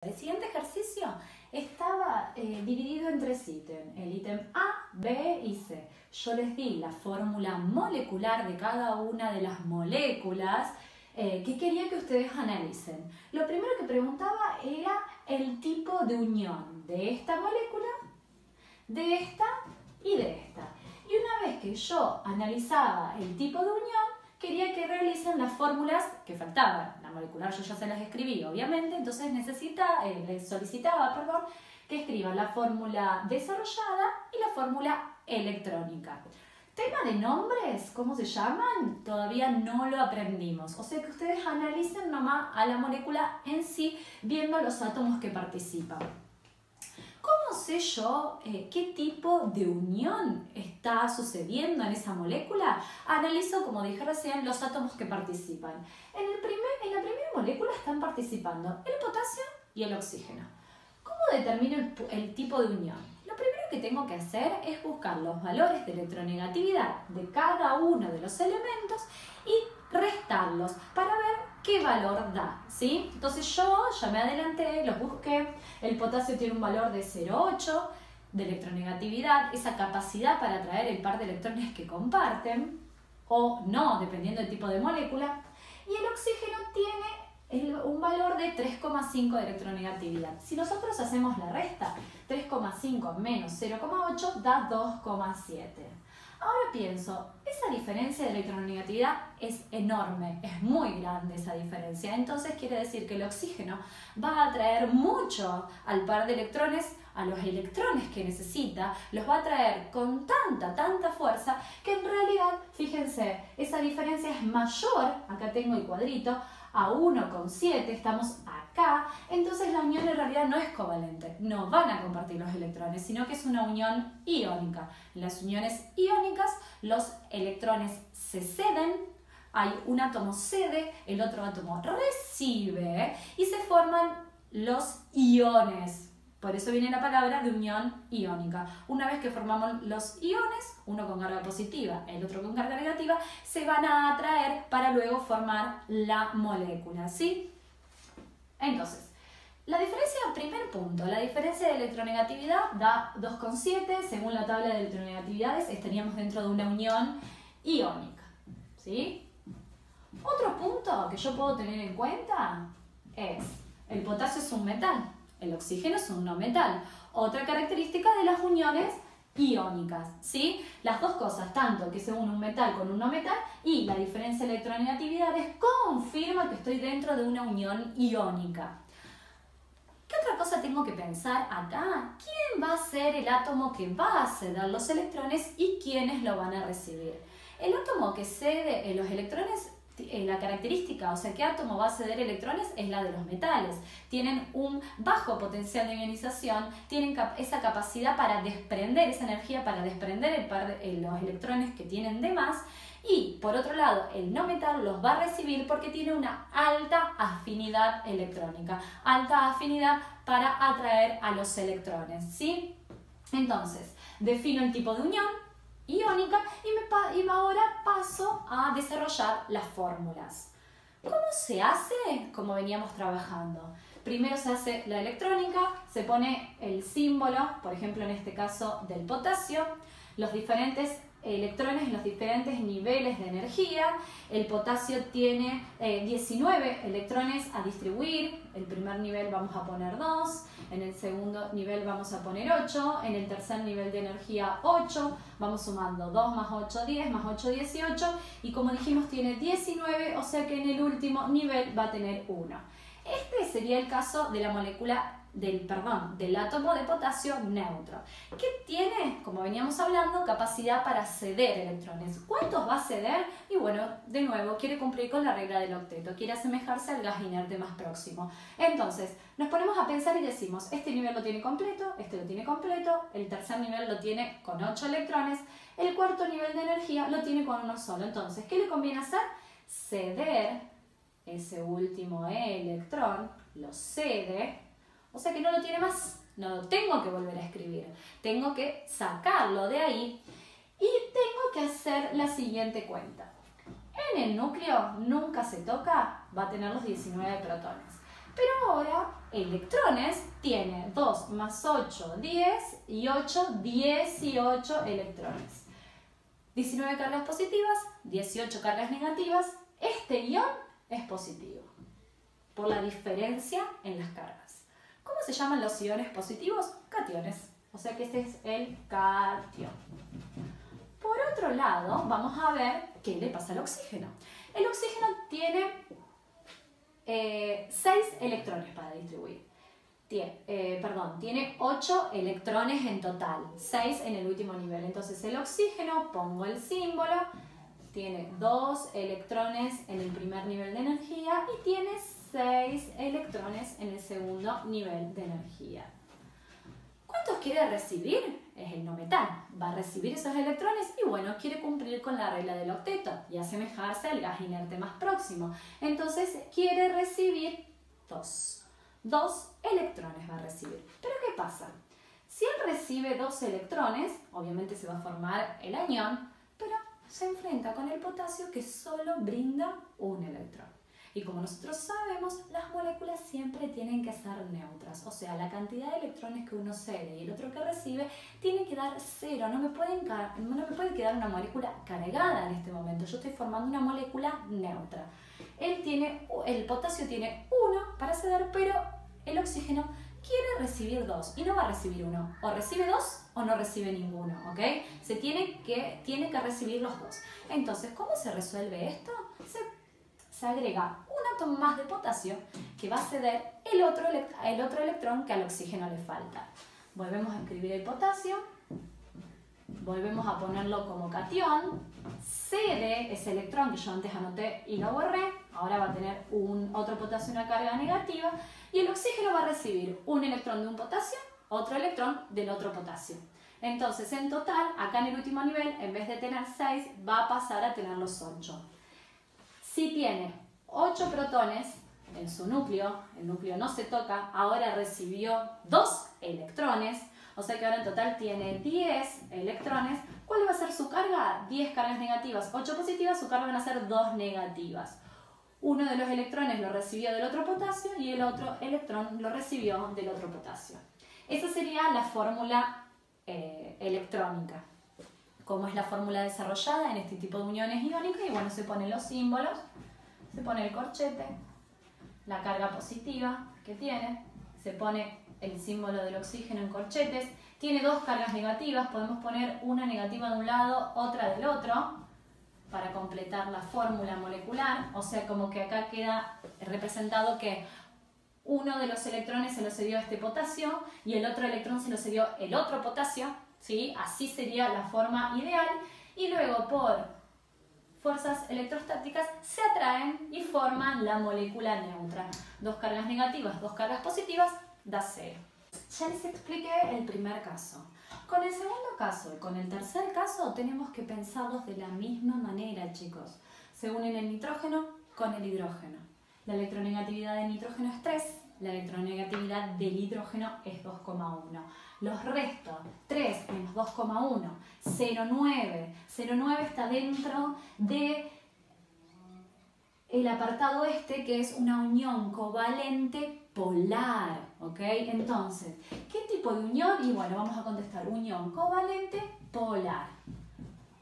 El siguiente ejercicio estaba dividido en tres ítems, el ítem A, B y C. Yo les di la fórmula molecular de cada una de las moléculas que quería que ustedes analicen. Lo primero que preguntaba era el tipo de unión de esta molécula, de esta y de esta. Y una vez que yo analizaba el tipo de unión, quería que realicen las fórmulas que faltaban. La molecular yo ya se las escribí, obviamente, entonces les solicitaba que escriban la fórmula desarrollada y la fórmula electrónica. Tema de nombres, ¿cómo se llaman? Todavía no lo aprendimos. O sea que ustedes analicen nomás a la molécula en sí, viendo los átomos que participan. ¿Cómo sé yo qué tipo de unión está sucediendo en esa molécula? Analizo, como dije recién, los átomos que participan. En la primera molécula están participando el potasio y el oxígeno. ¿Cómo determino el tipo de unión? Lo primero que tengo que hacer es buscar los valores de electronegatividad de cada uno de los elementos y restarlos para ver qué valor da, ¿sí? Entonces yo ya me adelanté, los busqué. El potasio tiene un valor de 0,8 de electronegatividad, esa capacidad para atraer el par de electrones que comparten, o no, dependiendo del tipo de molécula. Y el oxígeno tiene un valor de 3,5 de electronegatividad. Si nosotros hacemos la resta, 3,5 menos 0,8 da 2,7. Ahora pienso, esa diferencia de electronegatividad es enorme, es muy grande esa diferencia. Entonces quiere decir que el oxígeno va a atraer mucho al par de electrones, a los electrones que necesita, los va a atraer con tanta fuerza que en realidad, fíjense, esa diferencia es mayor, acá tengo el cuadrito, a 1,7, estamos acá, entonces la unión en realidad no es covalente, no van a compartir los electrones, sino que es una unión iónica. En las uniones iónicas los electrones se ceden, hay un átomo cede, el otro átomo recibe y se forman los iones. Por eso viene la palabra de unión iónica. Una vez que formamos los iones, uno con carga positiva, el otro con carga negativa, se van a atraer para luego formar la molécula, ¿sí? Entonces, la diferencia, primer punto, la diferencia de electronegatividad da 2,7. Según la tabla de electronegatividades, estaríamos dentro de una unión iónica, ¿sí? Otro punto que yo puedo tener en cuenta es, el potasio es un metal. El oxígeno es un no metal. Otra característica de las uniones iónicas, ¿sí? Las dos cosas, tanto que se une un metal con un no metal y la diferencia de electronegatividades confirma que estoy dentro de una unión iónica. ¿Qué otra cosa tengo que pensar acá? ¿Quién va a ser el átomo que va a ceder los electrones y quiénes lo van a recibir? El átomo que cede los electrones, la característica, o sea, qué átomo va a ceder electrones es la de los metales. Tienen un bajo potencial de ionización, tienen esa capacidad para desprender, esa energía para desprender los electrones que tienen de más. Y por otro lado, el no metal los va a recibir porque tiene una alta afinidad electrónica, alta afinidad para atraer a los electrones, ¿sí? Entonces, defino el tipo de unión iónica y ahora paso a desarrollar las fórmulas. ¿Cómo se hace? Como veníamos trabajando. Primero se hace la electrónica, se pone el símbolo, por ejemplo en este caso del potasio, los diferentes electrones, los diferentes niveles de energía. El potasio tiene 19 electrones a distribuir. El primer nivel vamos a poner 2, en el segundo nivel vamos a poner 8, en el tercer nivel de energía 8, vamos sumando 2 más 8, 10, más 8, 18, y como dijimos tiene 19, o sea que en el último nivel va a tener 1. Este sería el caso de la molécula del átomo de potasio neutro, que tiene, como veníamos hablando, capacidad para ceder electrones. ¿Cuántos va a ceder? Y bueno, de nuevo, quiere cumplir con la regla del octeto, quiere asemejarse al gas inerte más próximo. Entonces, nos ponemos a pensar y decimos, este nivel lo tiene completo, este lo tiene completo, el tercer nivel lo tiene con 8 electrones, el cuarto nivel de energía lo tiene con uno solo. Entonces, ¿qué le conviene hacer? Ceder ese último electrón, lo cede. O sea que no lo tiene más, no lo tengo que volver a escribir, tengo que sacarlo de ahí y tengo que hacer la siguiente cuenta. En el núcleo nunca se toca, va a tener los 19 protones. Pero ahora electrones, tiene 2 más 8, 10 y 8, 18 electrones. 19 cargas positivas, 18 cargas negativas. Este ion es positivo por la diferencia en las cargas. ¿Cómo se llaman los iones positivos? Cationes. O sea que este es el cation. Por otro lado, vamos a ver qué le pasa al oxígeno. El oxígeno tiene 6 electrones para distribuir. Tiene 8 electrones en total, 6 en el último nivel. Entonces el oxígeno, pongo el símbolo, tiene 2 electrones en el primer nivel de energía y tiene 6 electrones en el segundo nivel de energía. ¿Cuántos quiere recibir? Es el no metal. Va a recibir esos electrones y bueno, quiere cumplir con la regla del octeto y asemejarse al gas inerte más próximo. Entonces quiere recibir 2. 2 electrones va a recibir. ¿Pero qué pasa? Si él recibe 2 electrones, obviamente se va a formar el anión, pero se enfrenta con el potasio que solo brinda un electrón. Y como nosotros sabemos, las moléculas siempre tienen que ser neutras. O sea, la cantidad de electrones que uno cede y el otro que recibe tiene que dar 0. No me puede quedar una molécula cargada en este momento. Yo estoy formando una molécula neutra. El potasio tiene 1 para ceder, pero el oxígeno quiere recibir 2 y no va a recibir 1. O recibe 2 o no recibe ninguno, ¿ok? Tiene que recibir los 2. Entonces, ¿cómo se resuelve esto? Se agrega un átomo más de potasio que va a ceder el otro electrón que al oxígeno le falta. Volvemos a escribir el potasio, volvemos a ponerlo como catión, cede ese electrón que yo antes anoté y lo borré, ahora va a tener otro potasio, una carga negativa, y el oxígeno va a recibir un electrón de un potasio, otro electrón del otro potasio. Entonces, en total, acá en el último nivel, en vez de tener 6, va a pasar a tener los 8. Si tiene 8 protones en su núcleo, el núcleo no se toca, ahora recibió 2 electrones, o sea que ahora en total tiene 10 electrones. ¿Cuál va a ser su carga? 10 cargas negativas, 8 positivas, su carga van a ser 2 negativas. Uno de los electrones lo recibió del otro potasio y el otro electrón lo recibió del otro potasio. Esa sería la fórmula electrónica. Como es la fórmula desarrollada en este tipo de uniones iónicas, y bueno, se ponen los símbolos, se pone el corchete, la carga positiva que tiene, se pone el símbolo del oxígeno en corchetes, tiene 2 cargas negativas, podemos poner una negativa de un lado, otra del otro, para completar la fórmula molecular, o sea, como que acá queda representado que uno de los electrones se lo cedió a este potasio y el otro electrón se lo cedió el otro potasio, ¿sí? Así sería la forma ideal, y luego por fuerzas electrostáticas se atraen y forman la molécula neutra. 2 cargas negativas, 2 cargas positivas, da 0. Ya les expliqué el primer caso. Con el segundo caso y con el tercer caso tenemos que pensarlos de la misma manera, chicos. Se unen el nitrógeno con el hidrógeno. La electronegatividad del nitrógeno es 3, la electronegatividad del hidrógeno es 2,1. Los restos, 3 menos 2,1, 0,9. 0,9 está dentro de el apartado este, que es una unión covalente polar, ¿ok? Entonces, ¿qué tipo de unión? Y bueno, vamos a contestar unión covalente polar.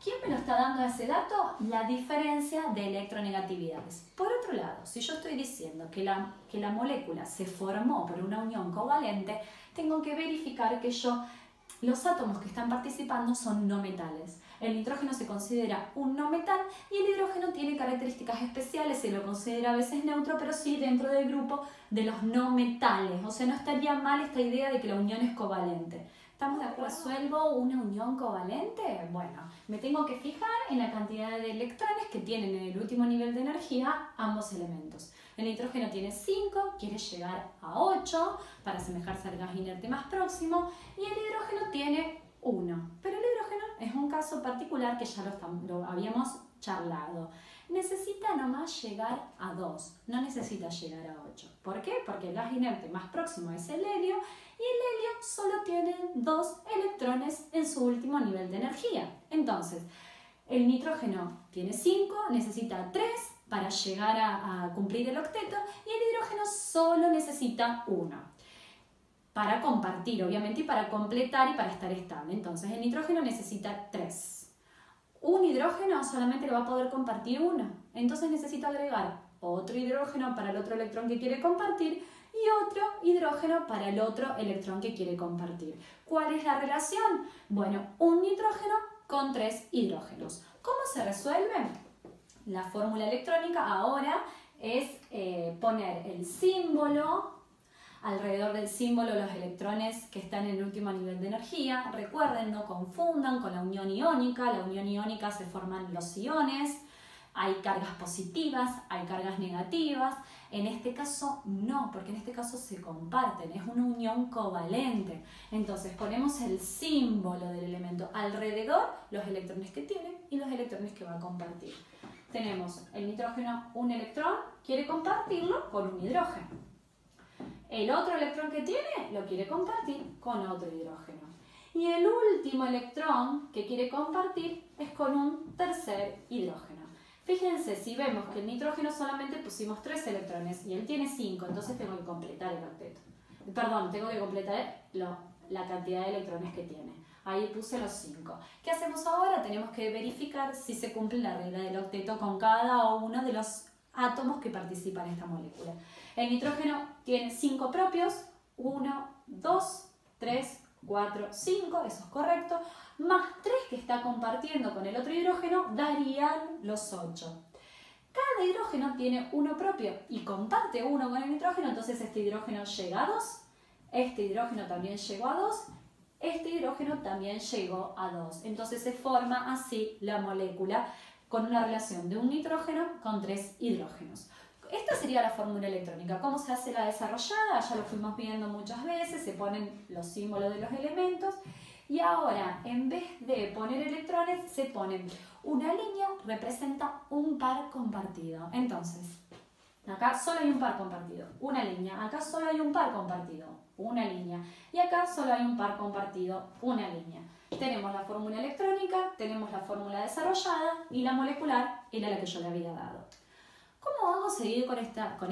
¿Quién me lo está dando ese dato? La diferencia de electronegatividades. Por otro lado, si yo estoy diciendo que la molécula se formó por una unión covalente, tengo que verificar que los átomos que están participando son no metales. El nitrógeno se considera un no metal y el hidrógeno tiene características especiales, se lo considera a veces neutro, pero sí dentro del grupo de los no metales. O sea, no estaría mal esta idea de que la unión es covalente. ¿Estamos de acuerdo? ¿Resuelvo una unión covalente? Bueno, me tengo que fijar en la cantidad de electrones que tienen en el último nivel de energía ambos elementos. El nitrógeno tiene 5, quiere llegar a 8 para asemejarse al gas inerte más próximo, y el hidrógeno tiene 1. Pero el hidrógeno es un caso particular que ya lo habíamos charlado. Necesita nomás llegar a 2, no necesita llegar a 8. ¿Por qué? Porque el gas inerte más próximo es el helio, y el helio solo tiene 2 electrones en su último nivel de energía. Entonces, el nitrógeno tiene 5, necesita 3 para llegar a cumplir el octeto y el hidrógeno solo necesita 1 para compartir, obviamente, y para completar y para estar estable. Entonces el nitrógeno necesita 3. Un hidrógeno solamente le va a poder compartir 1, entonces necesito agregar otro hidrógeno para el otro electrón que quiere compartir y otro hidrógeno para el otro electrón que quiere compartir. ¿Cuál es la relación? Bueno, un nitrógeno con 3 hidrógenos. ¿Cómo se resuelve? La fórmula electrónica ahora es poner el símbolo, alrededor del símbolo los electrones que están en el último nivel de energía. Recuerden, no confundan con la unión iónica. La unión iónica se forman los iones. Hay cargas positivas, hay cargas negativas. En este caso no, porque en este caso se comparten, es una unión covalente. Entonces ponemos el símbolo del elemento alrededor, los electrones que tiene y los electrones que va a compartir. Tenemos el nitrógeno, un electrón, quiere compartirlo con un hidrógeno. El otro electrón que tiene lo quiere compartir con otro hidrógeno. Y el último electrón que quiere compartir es con un tercer hidrógeno. Fíjense, si vemos que el nitrógeno solamente pusimos 3 electrones y él tiene 5, entonces tengo que completar el octeto. Perdón, tengo que completar la cantidad de electrones que tiene. Ahí puse los 5. ¿Qué hacemos ahora? Tenemos que verificar si se cumple la regla del octeto con cada uno de los átomos que participan en esta molécula. El nitrógeno tiene 5 propios, 1, 2, 3, 4, 5, eso es correcto, más 3 que está compartiendo con el otro hidrógeno darían los 8. Cada hidrógeno tiene uno propio y comparte uno con el nitrógeno, entonces este hidrógeno llega a 2, este hidrógeno también llegó a 2, este hidrógeno también llegó a 2. Entonces se forma así la molécula con una relación de un nitrógeno con 3 hidrógenos. Esta sería la fórmula electrónica. ¿Cómo se hace la desarrollada? Ya lo fuimos viendo muchas veces, se ponen los símbolos de los elementos y ahora en vez de poner electrones se ponen una línea, representa un par compartido. Entonces, acá solo hay un par compartido, una línea, acá solo hay un par compartido, una línea y acá solo hay un par compartido, una línea. Tenemos la fórmula electrónica, tenemos la fórmula desarrollada y la molecular era la que yo le había dado. ¿Cómo vamos a seguir con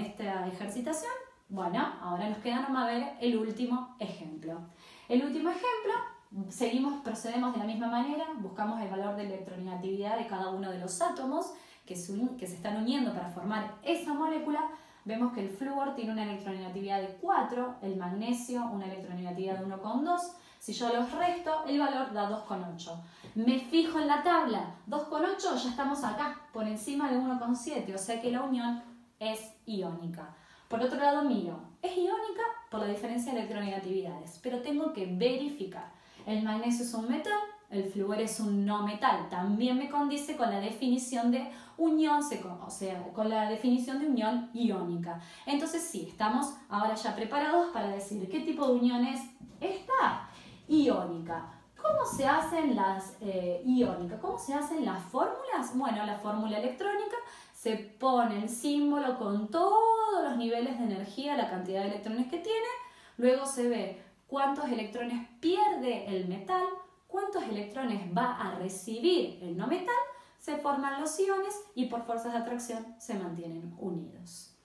esta ejercitación? Bueno, ahora nos queda nomás ver el último ejemplo. El último ejemplo, procedemos de la misma manera, buscamos el valor de electronegatividad de cada uno de los átomos que se están uniendo para formar esa molécula. Vemos que el flúor tiene una electronegatividad de 4, el magnesio una electronegatividad de 1,2. Si yo los resto, el valor da 2,8. Me fijo en la tabla, 2,8 ya estamos acá, por encima de 1,7, o sea que la unión es iónica. Por otro lado miro, es iónica por la diferencia de electronegatividades, pero tengo que verificar. El magnesio es un metal, el flúor es un no metal, también me condice con la definición de unión, o sea, con la definición de unión iónica. Entonces sí, estamos ahora ya preparados para decir qué tipo de unión es esta. Iónica. ¿Cómo se hacen las iónicas? ¿Cómo se hacen las fórmulas? Bueno, la fórmula electrónica se pone el símbolo con todos los niveles de energía, la cantidad de electrones que tiene, luego se ve cuántos electrones pierde el metal, cuántos electrones va a recibir el no metal, se forman los iones y por fuerzas de atracción se mantienen unidos.